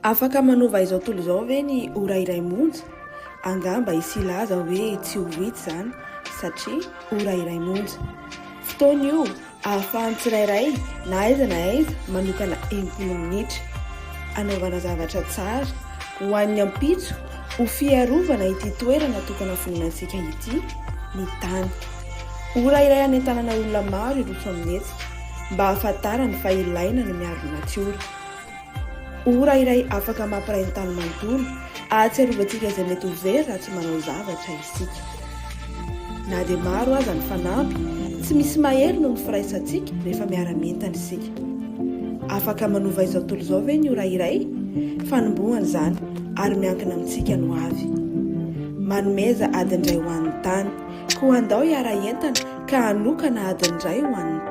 Afaka manova izao tontolo izao ve ny ora iray monja? Angamba isilaza hoe tsy ho vitsy zany satria ora iray monja. Fotoana io ahafahan'ny tsirairay na aiza manokana 20 minitra. Anaovana zavatra tsara ho an'ny ampitso ho fiarovana ity toerana tokana foninansika ity ny tany. Ora iray hanentanana olona maro iroso amin'ny hetsika mba hahafantarany fa ilaina ny miaro natiora. Ora iray afaka mampiray ny tany manontolo ahatsiarovatsika izay mety ho very raha tsy manao zavatra isika. Na dia maro aza ny fanampy, tsy misy mahery no mifiraisantsika rehefa miara-mentana isika. Afaka manova izao tontolo izao ve ny ora iray? Fanombohana izany ary miankina amintsika no avy. Manomeza adiny indray ho an'ny tany, ko andao hiara-hientana ka hanokana adiny indray ho an'ny